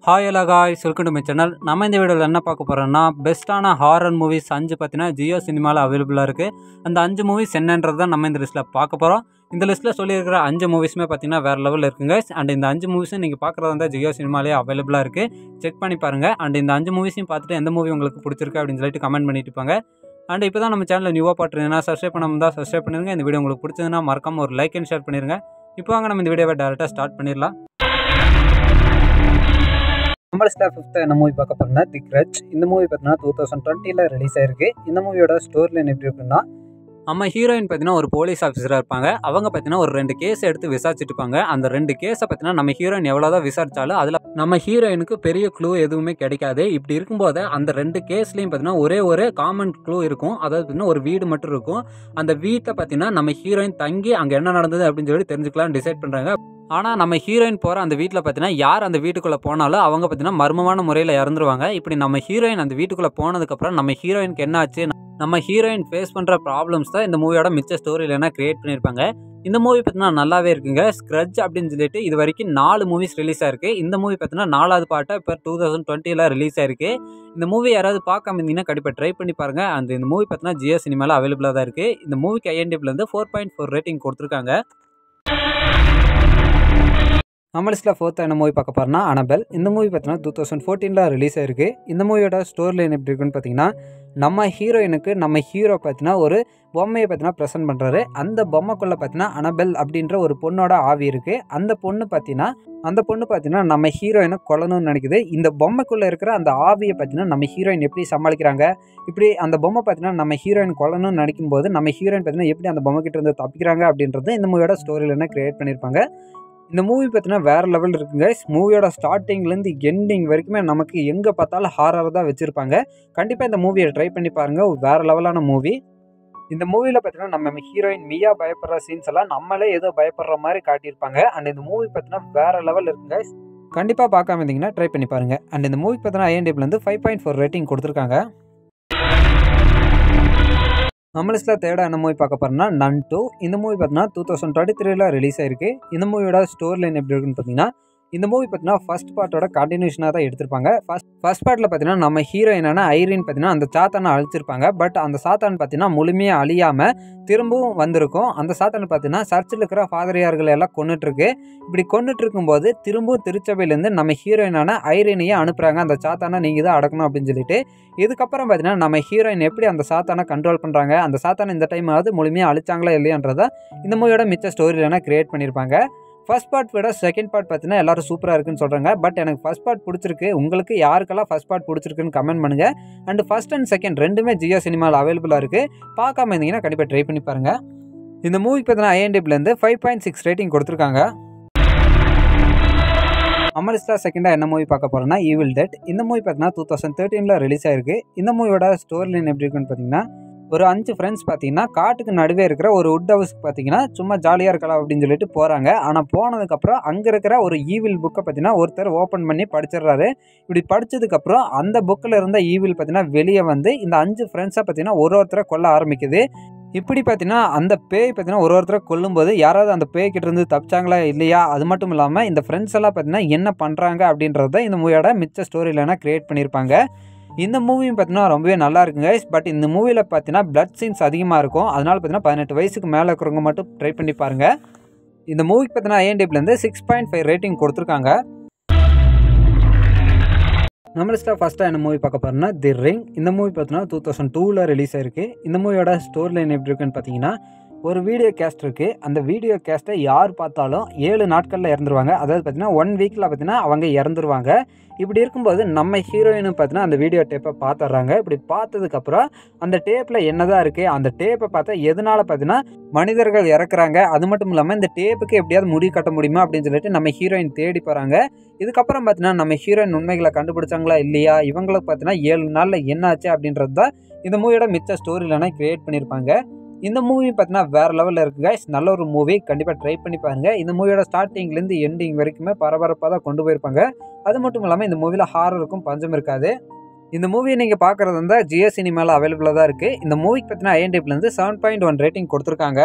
Hi எல்லா guys, welcome to my channel. நம்ம இந்த வீடியோவில் என்ன பார்க்க போகிறோம்னா, பெஸ்ட்டான ஹாரர் மூவிஸ் 5 பார்த்தீங்கன்னா ஜியோ சினிமாவில் அவைலபிளாக இருக்குது. அந்த 5 மூவிஸ் என்னன்றது தான் நம்ம இந்த லிஸ்ட்டில் பார்க்க போகிறோம். இந்த லிஸ்ட்டில் சொல்லியிருக்கிற 5 மூவிஸுமே பார்த்தீங்கன்னா வேறு லெவலில் இருக்குங்க. அண்ட் இந்த 5 மூவிஸும் நீங்கள் பார்க்குறது வந்து ஜியோ சினிமாலே அவைலபிளாக இருக்குது. செக் பண்ணி பாருங்கள். அண்ட் இந்த 5 மூவிஸையும் பார்த்துட்டு எந்த மூவி உங்களுக்கு பிடிச்சிருக்கு அப்படின்னு சொல்லிட்டு கமெண்ட் பண்ணிட்டு இருப்பாங்க. அண்ட் இப்போ தான் நம்ம சேனலில் நியூவாக பார்த்துருந்தீங்கன்னா சப்ஸ்கிரைப் பண்ணாமல் தான் சப்ஸ்கிரைப் பண்ணிடுங்க. இந்த வீடியோ உங்களுக்கு பிடிச்சதுன்னா மறக்காமல் ஒரு லைக் அண்ட் ஷேர் பண்ணிடுங்க. இப்போ வாங்க நம்ம இந்த வீடியோவை டேரெக்டாக ஸ்டார்ட் பண்ணிடலாம். நம்பர் 5th என்ன மூவி பார்க்க போறோம்னா தி கிரட்ச். இந்த மூவி பார்த்தீங்கன்னா 2020 ரிலீஸ் ஆயிருக்கு. இந்த மூவியோட ஸ்டோரி லைன் எப்படி இருக்குன்னா, நம்ம ஹீரோயின் பார்த்தீங்கன்னா ஒரு போலீஸ் ஆஃபீஸராக இருப்பாங்க. அவங்க பார்த்தீங்கன்னா ஒரு 2 கேஸ் எடுத்து விசாரிச்சுட்டு இருப்பாங்க. அந்த 2 கேஸை பார்த்தீங்கன்னா நம்ம ஹீரோயின் எவ்வளோதான் விசாரிச்சாலும் அதில் நம்ம ஹீரோயினுக்கு பெரிய க்ளூ எதுவுமே கிடைக்காது. இப்படி இருக்கும்போது அந்த 2 கேஸ்லையும் பார்த்தீங்கன்னா ஒரே ஒரு காமன் க்ளூ இருக்கும். அதாவது பார்த்தீங்கன்னா ஒரு வீடு மட்டும் இருக்கும். அந்த வீட்டில் பார்த்தீங்கன்னா நம்ம ஹீரோயின் தங்கி அங்கே என்ன நடந்தது அப்படின்னு சொல்லி தெரிஞ்சுக்கலாம்னு டிசைட் பண்ணுறாங்க. ஆனால் நம்ம ஹீரோயின் போகிற அந்த வீட்டில் பார்த்தீங்கன்னா யார் அந்த வீட்டுக்குள்ளே போனாலும் அவங்க பார்த்தீங்கன்னா மர்மமான முறையில் இறந்துருவாங்க. இப்படி நம்ம ஹீரோயின் அந்த வீட்டுக்குள்ளே போனதுக்கப்புறம் நம்ம ஹீரோயினுக்கு என்ன ஆச்சு, நம்ம ஹீரோயின் ஃபேஸ் பண்ணுற ப்ராப்ளம்ஸ் தான் இந்த மூவியோட மிச்ச ஸ்டோரியில் என்ன கிரியேட் பண்ணியிருப்பாங்க. இந்த மூவி பார்த்தீங்கன்னா நல்லாவே இருக்குங்க. ஸ்க்ரட்ச் அப்படின்னு சொல்லிட்டு இது வரைக்கும் 4 மூவிஸ் ரிலீஸ் ஆயிருக்கு. இந்த மூவி பார்த்தீங்கன்னா 4வது பார்ட்டாக இப்போ 2020 ரிலீஸ் ஆயிருக்கு. இந்த மூவி யாராவது பார்க்காம இருந்தீங்கன்னா கண்டிப்பாக ட்ரை பண்ணி பாருங்கள். அந்த இந்த மூவி பார்த்தீங்கன்னா ஜியோ சினிமாவில் அவைலபிளாக தான் இருக்குது. இந்த மூவிக்கு IMDbலேருந்து 4.4 ரேட்டிங் கொடுத்துருக்காங்க. நம்ம லிஸ்ட்டில் 4th என்ன மூவி பார்க்க போகிறோம்னா அனபெல். இந்த மூவி பார்த்தீங்கன்னா 2014 ரிலீஸ் ஆயிருக்கு. இந்த மூவியோட ஸ்டோரி லைன் எப்படி இருக்குன்னு பார்த்தீங்கன்னா, நம்ம ஹீரோயினுக்கு நம்ம ஹீரோ பார்த்தீங்கன்னா ஒரு பொம்மையை பார்த்தீங்கன்னா ப்ரெசென்ட் பண்ணுறாரு. அந்த பொம்மைக்குள்ளே பார்த்தீங்கன்னா அனபெல் அப்படின்ற ஒரு பொண்ணோட ஆவி இருக்குது. அந்த பொண்ணு பார்த்தீங்கன்னா நம்ம ஹீரோயினை கொல்லணும்னு நினைக்குது. இந்த பொம்மைக்குள்ளே இருக்கிற அந்த ஆவியை பார்த்தீங்கன்னா நம்ம ஹீரோயின் எப்படி சமாளிக்கிறாங்க, இப்படி அந்த பொம்மை பார்த்தீங்கன்னா நம்ம ஹீரோயின் கொல்லணும்னு நினைக்கும் போது நம்ம ஹீரோயின் பார்த்தீங்கன்னா எப்படி அந்த பொம்மை கிட்ட இருந்து தப்பிக்கிறாங்க அப்படின்றது இந்த மூவியோட ஸ்டோரி லைனை கிரியேட் பண்ணியிருப்பாங்க. இந்த மூவி பார்த்தீங்கன்னா வேறு லெவல் இருக்குங்க. மூவியோட ஸ்டார்டிங்லேருந்து எண்டிங் வரைக்குமே நமக்கு எங்கே பார்த்தாலும் ஹாரர் தான் வச்சுருப்பாங்க. கண்டிப்பாக இந்த மூவியை ட்ரை பண்ணி பாருங்கள். வேறு லெவலான மூவி. இந்த மூவியில் பார்த்தீங்கன்னா நம்ம ஹீரோயின் மியா பயப்படுற சீன்ஸ் எல்லாம் நம்மளே ஏதோ பயப்படுற மாதிரி காட்டியிருப்பாங்க. அண்ட் இந்த மூவி பார்த்தீங்கன்னா வேறு லெவல் இருக்குங்க. கண்டிப்பாக பார்க்காம இருந்தீங்கன்னா ட்ரை பண்ணி பாருங்கள். அண்ட் இந்த மூவி பார்த்தீங்கன்னா IMDbலேருந்து 5.4 ரேட்டிங் கொடுத்துருக்காங்க. நம்ம லிஸ்ட்டில் 3rd என்ன மூவி பார்க்க போகிறோம்னா நன் 2. இந்த மூவி பார்த்தீங்கன்னா 2023 ரிலீஸ் ஆயிருக்கு. இந்த மூவியோட ஸ்டோரி லைன் எப்படி இருக்குன்னு பார்த்தீங்கன்னா, இந்த மூவி பார்த்தீங்கன்னா ஃபர்ஸ்ட் பார்ட்டோட கண்டினியூஷனாக தான் எடுத்திருப்பாங்க. ஃபர்ஸ்ட் பார்ட்டில் பார்த்தீங்கன்னா நம்ம ஹீரோயினான ஐரின் பார்த்தீங்கன்னா அந்த சாத்தானை அழிச்சிருப்பாங்க. பட் அந்த சாத்தான் பார்த்தீங்கன்னா முழுமையாக அழியாமல் திரும்பவும் வந்திருக்கும். அந்த சாத்தான் பார்த்தீங்கன்னா சர்ச்சில் இருக்கிற ஃபாதரியார்களை எல்லாம் கொண்டுட்டுருக்கு. இப்படி கொண்டுட்டு இருக்கும்போது திரும்பவும் திருச்சபையிலேருந்து நம்ம ஹீரோயினான ஐரினையே அனுப்புகிறாங்க. அந்த சாத்தானை நீங்கள் தான் அடக்கணும் அப்படின்னு சொல்லிட்டு. இதுக்கப்புறம் பார்த்தீங்கன்னா நம்ம ஹீரோயின் எப்படி அந்த சாத்தானை கண்ட்ரோல் பண்ணுறாங்க, அந்த சாத்தானை இந்த டைமாவது முழுமையாக அழிச்சாங்களா இல்லையான்றதை இந்த மூவியோட மிச்ச ஸ்டோரியிலனா கிரியேட் பண்ணியிருப்பாங்க. ஃபர்ஸ்ட் பார்ட் விட செகண்ட் பார்ட் பார்த்தீங்கன்னா எல்லாரும் சூப்பராக இருக்குன்னு சொல்கிறாங்க. பட் எனக்கு ஃபர்ஸ்ட் பார்ட் பிடிச்சிருக்கு. உங்களுக்கு யாருக்கெல்லாம் ஃபர்ஸ்ட் பார்ட் பிடிச்சிருக்குன்னு கமெண்ட் பண்ணுங்கள். அண்ட் ஃபர்ஸ்ட் அண்ட் செகண்ட் ரெண்டுமே ஜியோ சினிமாவில் அவைலபிளாக இருக்குது. பார்க்காம இருந்தீங்கன்னா கண்டிப்பாக ட்ரை பண்ணி பாருங்கள். இந்த மூவிக்கு பார்த்தீங்கன்னா IMDbலேருந்து 5.6 ரேட்டிங் கொடுத்துருக்காங்க. நம்ம லிஸ்ட்டில் செகண்டாக என்ன மூவி பார்க்க போகிறோம்னா ஈவில் டெட். இந்த மூவி பார்த்தீங்கன்னா 2013 ரிலீஸ் ஆயிருக்கு. இந்த மூவியோட ஸ்டோரி லைன் எப்படி இருக்குன்னு பார்த்தீங்கன்னா, ஒரு 5 ஃப்ரெண்ட்ஸ் பார்த்தீங்கன்னா காட்டுக்கு நடுவே இருக்கிற ஒரு வுட் ஹவுஸ்க்கு பார்த்தீங்கன்னா சும்மா ஜாலியாக இருக்கலாம் அப்படின்னு சொல்லிட்டு போகிறாங்க. ஆனால் போனதுக்கப்புறம் அங்கே இருக்கிற ஒரு ஈவில் புக்கை பார்த்தீங்கன்னா ஒருத்தர் ஓப்பன் பண்ணி படிச்சிடுறாரு. இப்படி படித்ததுக்கப்புறம் அந்த புக்கில் இருந்த ஈவில் பார்த்தீங்கன்னா வெளியே வந்து இந்த 5 ஃப்ரெண்ட்ஸை பார்த்தீங்கன்னா ஒருத்தரை கொல்ல ஆரம்பிக்குது. இப்படி பார்த்தீங்கன்னா அந்த பேய் பார்த்தீங்கன்னா ஒருத்தரை கொல்லும்போது யாராவது அந்த பேய்கிட்ட இருந்து தப்பிச்சாங்களா இல்லையா, அது மட்டும் இல்லாமல் இந்த ஃப்ரெண்ட்ஸ் எல்லாம் பார்த்தீங்கன்னா என்ன பண்ணுறாங்க அப்படின்றத இந்த மூவியோட மிச்ச ஸ்டோரியிலனா கிரியேட் பண்ணியிருப்பாங்க. இந்த மூவியும் பார்த்தீங்கன்னா ரொம்பவே நல்லா இருக்குங்க. பட் இந்த மூவியில் பார்த்தீங்கன்னா பிளட் சீன்ஸ் அதிகமாக இருக்கும். அதனால பார்த்தீங்கன்னா 18 வயசுக்கு மேலே இருக்கிறவங்க மட்டும் ட்ரை பண்ணி பாருங்கள். இந்த மூவிக்கு பார்த்தீங்கன்னா IMDbலேருந்து 6.5 ரேட்டிங் கொடுத்துருக்காங்க. நம்ம லிஸ்ட்டில் ஃபஸ்ட்டாக என்ன மூவி பார்க்க போகிறோம்னா தி ரிங். இந்த மூவி பார்த்தீங்கன்னா 2002 ரிலீஸ் ஆயிருக்கு. இந்த மூவியோட ஸ்டோரி லைன் எப்படி இருக்குன்னு பார்த்தீங்கன்னா, ஒரு வீடியோ கேஸ்ட் இருக்குது. அந்த வீடியோ கேஸ்ட்டை யார் பார்த்தாலும் 7 நாட்களில் இறந்துருவாங்க. அதாவது பார்த்தீங்கன்னா 1 வீக்கில் பார்த்தீங்கன்னா அவங்க இறந்துருவாங்க. இப்படி இருக்கும்போது நம்ம ஹீரோயினும் பார்த்தீங்கன்னா அந்த வீடியோ டேப்பை பார்த்துட்றாங்க. இப்படி பார்த்ததுக்கப்புறம் அந்த டேப்பில் என்னதான் இருக்குது, அந்த டேப்பை பார்த்தா எதனால் பார்த்தீங்கன்னா மனிதர்கள் இறக்குறாங்க, அது மட்டும் இல்லாமல் இந்த டேப்புக்கு எப்படியாவது முடி கட்ட முடியுமா அப்படின்னு சொல்லிட்டு நம்ம ஹீரோயின் தேடி போகிறாங்க. இதுக்கப்புறம் பார்த்தீங்கன்னா நம்ம ஹீரோயின் உண்மைகளை கண்டுபிடிச்சாங்களா இல்லையா, இவங்களுக்கு பார்த்தீங்கன்னா 7 நாளில் என்ன ஆச்சு அப்படின்றது தான் இந்த மூவியோட மிச்ச ஸ்டோரியிலனா கிரியேட் பண்ணியிருப்பாங்க. இந்த மூவி பார்த்தீங்கன்னா வேறு லெவலில் இருக்குங்க. நல்ல ஒரு மூவி. கண்டிப்பாக ட்ரை பண்ணி பாருங்கள். இந்த மூவியோட ஸ்டார்டிங்லேருந்து எண்டிங் வரைக்குமே பரபரப்பாக தான் கொண்டு போயிருப்பாங்க. அது மட்டும் இல்லாமல் இந்த மூவியில் ஹாரருக்கும் பஞ்சம் இருக்காது. இந்த மூவியை நீங்கள் பார்க்குறது வந்து ஜியோ சினிமாவில் அவைலபிளாக தான் இருக்குது. இந்த மூவிக்கு பார்த்தீங்கன்னா IMDbலேருந்து 7.1 ரேட்டிங் கொடுத்துருக்காங்க.